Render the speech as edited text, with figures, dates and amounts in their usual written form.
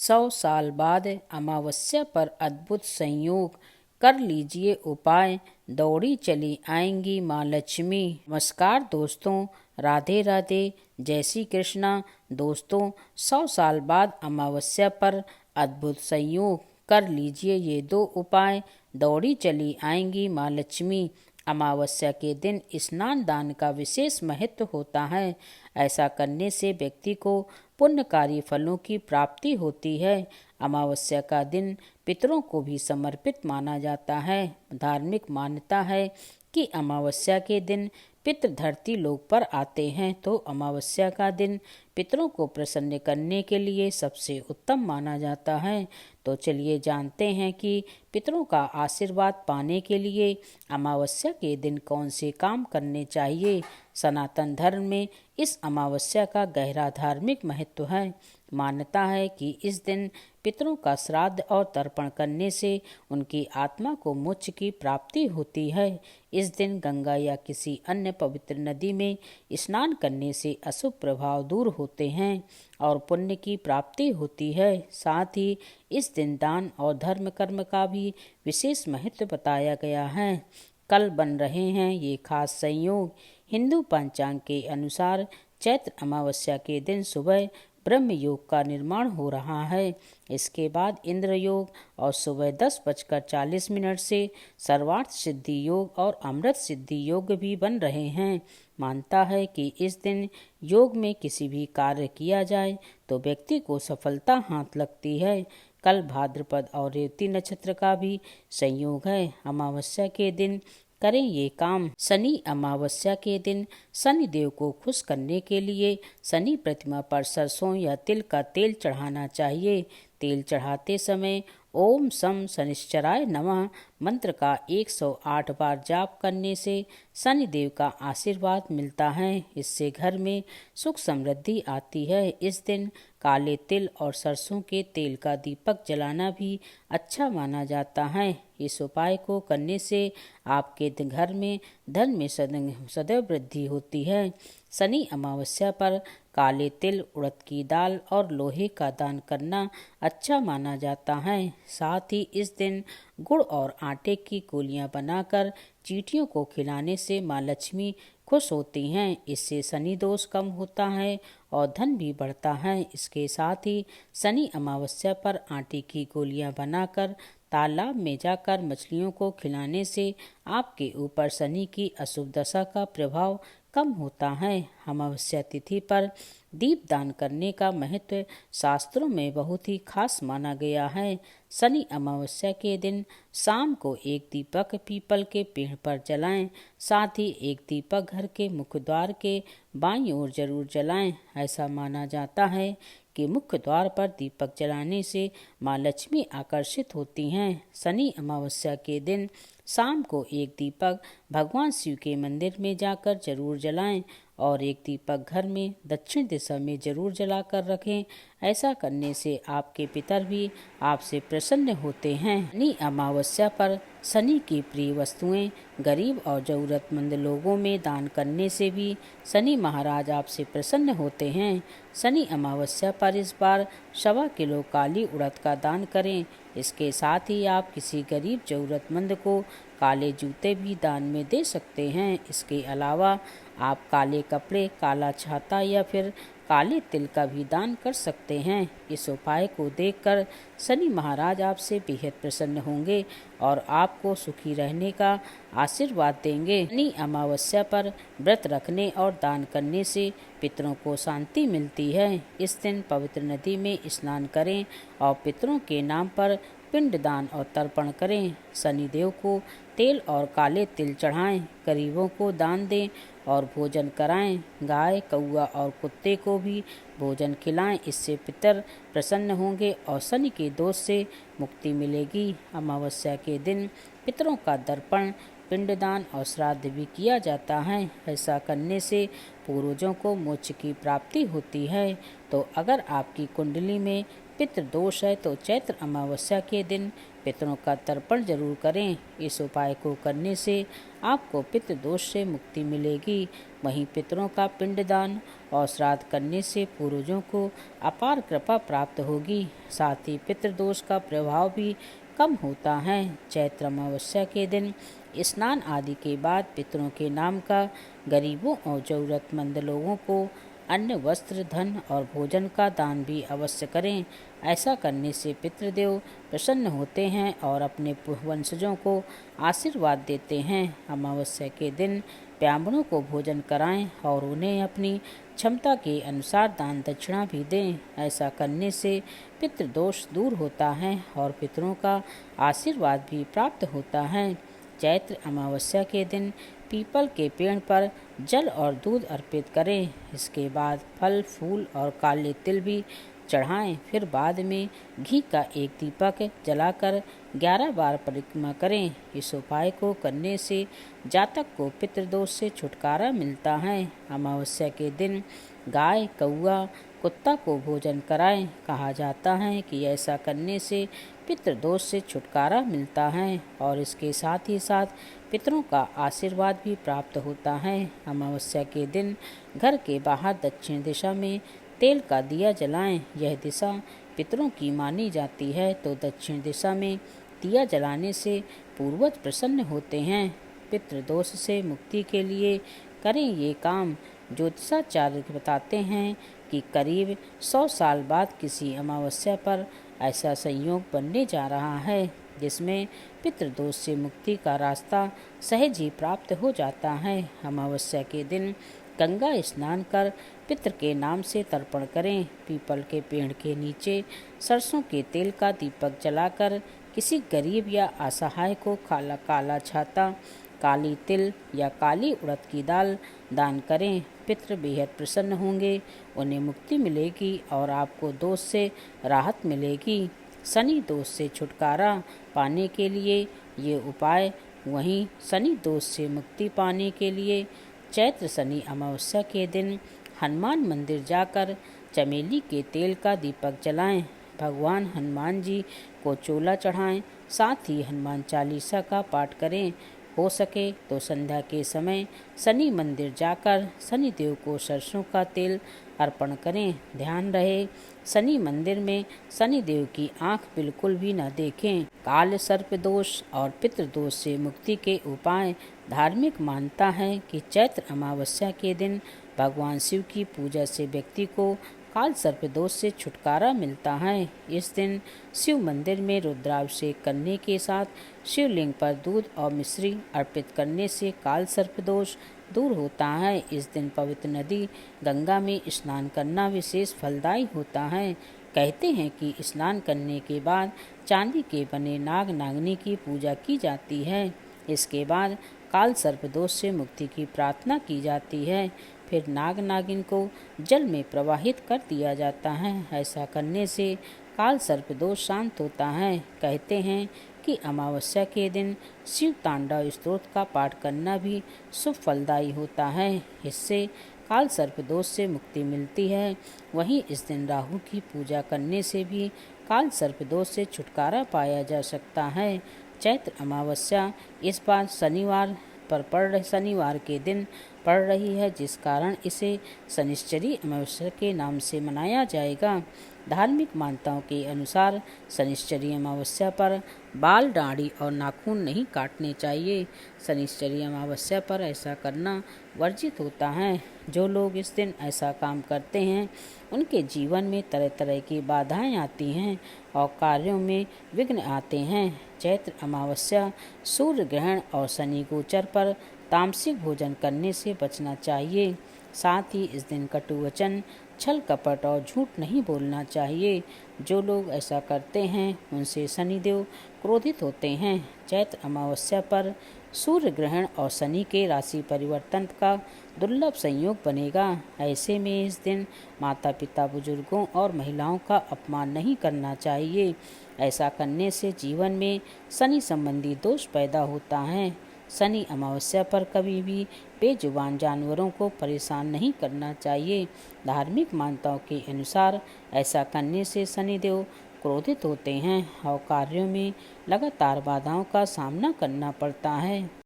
100 साल बाद अमावस्या पर अद्भुत संयोग, कर लीजिए उपाय, दौड़ी चली आएंगी माँ लक्ष्मी। नमस्कार दोस्तों, राधे राधे, जय श्री कृष्णा। दोस्तों, 100 साल बाद अमावस्या पर अद्भुत संयोग, कर लीजिए ये 2 उपाय, दौड़ी चली आएंगी माँ लक्ष्मी। अमावस्या के दिन स्नान दान का विशेष महत्व होता है। ऐसा करने से व्यक्ति को पुण्यकारी फलों की प्राप्ति होती है। अमावस्या का दिन पितरों को भी समर्पित माना जाता है। धार्मिक मान्यता है कि अमावस्या के दिन पितृ धरती लोक पर आते हैं, तो अमावस्या का दिन पितरों को प्रसन्न करने के लिए सबसे उत्तम माना जाता है। तो चलिए जानते हैं कि पितरों का आशीर्वाद पाने के लिए अमावस्या के दिन कौन से काम करने चाहिए। सनातन धर्म में इस अमावस्या का गहरा धार्मिक महत्व है। मान्यता है कि इस दिन पितरों का श्राद्ध और तर्पण करने से उनकी आत्मा को मोक्ष की प्राप्ति होती है। इस दिन गंगा या किसी अन्य पवित्र नदी में स्नान करने से अशुभ प्रभाव दूर होते हैं और पुण्य की प्राप्ति होती है। साथ ही इस दिन दान और धर्म कर्म का भी विशेष महत्व बताया गया है। कल बन रहे हैं ये खास संयोग। हिंदू पंचांग के अनुसार चैत्र अमावस्या के दिन सुबह ब्रह्म योग का निर्माण हो रहा है। इसके बाद इंद्र योग और सुबह 10:40 से सर्वार्थ सिद्धि योग और अमृत सिद्धि योग भी बन रहे हैं। मानता है कि इस दिन योग में किसी भी कार्य किया जाए तो व्यक्ति को सफलता हाथ लगती है। कल भाद्रपद और रेवती नक्षत्र का भी संयोग है। अमावस्या के दिन करें ये काम। शनि अमावस्या के दिन शनि देव को खुश करने के लिए शनि प्रतिमा पर सरसों या तिल का तेल चढ़ाना चाहिए। तेल चढ़ाते समय ओम सम शनिश्चराय नमः मंत्र का 108 बार जाप करने से शनि देव का आशीर्वाद मिलता है। इससे घर में सुख समृद्धि आती है। इस दिन काले तिल और सरसों के तेल का दीपक जलाना भी अच्छा माना जाता है। इस उपाय को करने से आपके घर में धन में सदैव वृद्धि होती है। शनि अमावस्या पर काले तिल, उड़द की दाल और लोहे का दान करना अच्छा माना जाता है। साथ ही इस दिन गुड़ और आटे की गोलियां बनाकर चींटियों को खिलाने से माँ लक्ष्मी खुश होती हैं। इससे शनि दोष कम होता है और धन भी बढ़ता है। इसके साथ ही शनि अमावस्या पर आटे की गोलियां बनाकर तालाब में जाकर मछलियों को खिलाने से आपके ऊपर शनि की अशुभ दशा का प्रभाव कम होता है। अमावस्या तिथि पर दीप दान करने का महत्व शास्त्रों में बहुत ही खास माना गया है। शनि अमावस्या के दिन शाम को एक दीपक पीपल के पेड़ पर जलाएं। साथ ही एक दीपक घर के मुख्य द्वार के बाईं ओर जरूर जलाएं। ऐसा माना जाता है कि मुख्य द्वार पर दीपक जलाने से माँ लक्ष्मी आकर्षित होती हैं। शनि अमावस्या के दिन शाम को एक दीपक भगवान शिव के मंदिर में जाकर जरूर जलाएं और एक दीपक घर में दक्षिण दिशा में जरूर जलाकर रखें। ऐसा करने से आपके पितर भी आपसे प्रसन्न होते हैं। शनि अमावस्या पर शनि की प्रिय वस्तुएं गरीब और जरूरतमंद लोगों में दान करने से भी शनि महाराज आपसे प्रसन्न होते हैं। शनि अमावस्या पर इस बार 1.25 किलो काली उड़द का दान करें। इसके साथ ही आप किसी गरीब जरूरतमंद को काले जूते भी दान में दे सकते हैं। इसके अलावा आप काले कपड़े, काला छाता या फिर काले तिल का भी दान कर सकते हैं। इस उपाय को देखकर शनि महाराज आपसे बेहद प्रसन्न होंगे और आपको सुखी रहने का आशीर्वाद देंगे। शनि अमावस्या पर व्रत रखने और दान करने से पितरों को शांति मिलती है। इस दिन पवित्र नदी में स्नान करें और पितरों के नाम पर पिंडदान और तर्पण करें। शनिदेव को तेल और काले तिल चढ़ाएं, गरीबों को दान दें और भोजन कराएं। गाय, कौआ और कुत्ते को भी भोजन खिलाएं। इससे पितर प्रसन्न होंगे और शनि के दोष से मुक्ति मिलेगी। अमावस्या के दिन पितरों का तर्पण, पिंडदान और श्राद्ध भी किया जाता है। ऐसा करने से पूर्वजों को मोक्ष की प्राप्ति होती है। तो अगर आपकी कुंडली में पितृदोष है तो चैत्र अमावस्या के दिन पितरों का तर्पण जरूर करें। इस उपाय को करने से आपको पितृदोष से मुक्ति मिलेगी। वहीं पितरों का पिंडदान और श्राद्ध करने से पूर्वजों को अपार कृपा प्राप्त होगी। साथ ही पितृदोष का प्रभाव भी कम होता है। चैत्र अमावस्या के दिन स्नान आदि के बाद पितरों के नाम का गरीबों और जरूरतमंद लोगों को अन्न, वस्त्र, धन और भोजन का दान भी अवश्य करें। ऐसा करने से पितृदेव प्रसन्न होते हैं और अपने वंशजों को आशीर्वाद देते हैं। अमावस्या के दिन ब्राह्मणों को भोजन कराएं और उन्हें अपनी क्षमता के अनुसार दान दक्षिणा भी दें। ऐसा करने से पितृदोष दूर होता है और पितरों का आशीर्वाद भी प्राप्त होता है। चैत्र अमावस्या के दिन पीपल के पेड़ पर जल और दूध अर्पित करें। इसके बाद फल, फूल और काले तिल भी चढ़ाएं। फिर बाद में घी का एक दीपक जलाकर 11 बार परिक्रमा करें। इस उपाय को करने से जातक को पितृदोष से छुटकारा मिलता है। अमावस्या के दिन गाय, कौआ, कुत्ता को भोजन कराएं। कहा जाता है कि ऐसा करने से पितृदोष से छुटकारा मिलता है और इसके साथ ही साथ पितरों का आशीर्वाद भी प्राप्त होता है। अमावस्या के दिन घर के बाहर दक्षिण दिशा में तेल का दिया जलाएं। यह दिशा पितरों की मानी जाती है, तो दक्षिण दिशा में दिया जलाने से पूर्वज प्रसन्न होते हैं। पितृदोष से मुक्ति के लिए करें ये काम। ज्योतिषाचार्य बताते हैं कि करीब 100 साल बाद किसी अमावस्या पर ऐसा संयोग बनने जा रहा है जिसमें पितृदोष से मुक्ति का रास्ता सहज ही प्राप्त हो जाता है। अमावस्या के दिन गंगा स्नान कर पितृ के नाम से तर्पण करें। पीपल के पेड़ के नीचे सरसों के तेल का दीपक जलाकर किसी गरीब या असहाय को काला छाता, काली तिल या काली उड़द की दाल दान करें। पितृ बेहद प्रसन्न होंगे, उन्हें मुक्ति मिलेगी और आपको दोष से राहत मिलेगी। शनि दोष से छुटकारा पाने के लिए ये उपाय। वहीं शनि दोष से मुक्ति पाने के लिए चैत्र शनि अमावस्या के दिन हनुमान मंदिर जाकर चमेली के तेल का दीपक जलाएं। भगवान हनुमान जी को चोला चढ़ाएं। साथ ही हनुमान चालीसा का पाठ करें। हो सके तो संध्या के समय शनि मंदिर जाकर शनि देव को सरसों का तेल अर्पण करें। ध्यान रहे, शनि मंदिर में शनि देव की आंख बिल्कुल भी न देखें। काल सर्प दोष और पितृदोष से मुक्ति के उपाय। धार्मिक मान्यता है कि चैत्र अमावस्या के दिन भगवान शिव की पूजा से व्यक्ति को काल सर्प दोष से छुटकारा मिलता है। इस दिन शिव मंदिर में रुद्राभिषेक करने के साथ शिवलिंग पर दूध और मिश्री अर्पित करने से काल सर्प दोष दूर होता है। इस दिन पवित्र नदी गंगा में स्नान करना विशेष फलदायी होता है। कहते हैं कि स्नान करने के बाद चांदी के बने नाग नागिनी की पूजा की जाती है। इसके बाद काल सर्प दोष से मुक्ति की प्रार्थना की जाती है। फिर नाग नागिन को जल में प्रवाहित कर दिया जाता है। ऐसा करने से काल सर्प दोष शांत होता है। कहते हैं कि अमावस्या के दिन शिव तांडव स्तोत्र का पाठ करना भी शुभ फलदायी होता है। इससे काल सर्प दोष से मुक्ति मिलती है। वहीं इस दिन राहु की पूजा करने से भी काल सर्प दोष से छुटकारा पाया जा सकता है। चैत्र अमावस्या इस बार शनिवार के दिन पड़ रही है, जिस कारण इसे शनिश्चरी अमावस्या के नाम से मनाया जाएगा। धार्मिक मान्यताओं के अनुसार शनिश्चरी अमावस्या पर बाल, दाढ़ी और नाखून नहीं काटने चाहिए। शनिश्चरी अमावस्या पर ऐसा करना वर्जित होता है। जो लोग इस दिन ऐसा काम करते हैं उनके जीवन में तरह तरह की बाधाएं आती हैं और कार्यों में विघ्न आते हैं। चैत्र अमावस्या, सूर्य ग्रहण और शनि गोचर पर तामसिक भोजन करने से बचना चाहिए। साथ ही इस दिन कटु वचन, छल कपट और झूठ नहीं बोलना चाहिए। जो लोग ऐसा करते हैं उनसे शनिदेव क्रोधित होते हैं। चैत्र अमावस्या पर सूर्य ग्रहण और शनि के राशि परिवर्तन का दुर्लभ संयोग बनेगा। ऐसे में इस दिन माता पिता, बुजुर्गों और महिलाओं का अपमान नहीं करना चाहिए। ऐसा करने से जीवन में शनि संबंधी दोष पैदा होता है। शनि अमावस्या पर कभी भी बेजुबान जानवरों को परेशान नहीं करना चाहिए। धार्मिक मान्यताओं के अनुसार ऐसा करने से शनिदेव क्रोधित होते हैं और कार्यों में लगातार बाधाओं का सामना करना पड़ता है।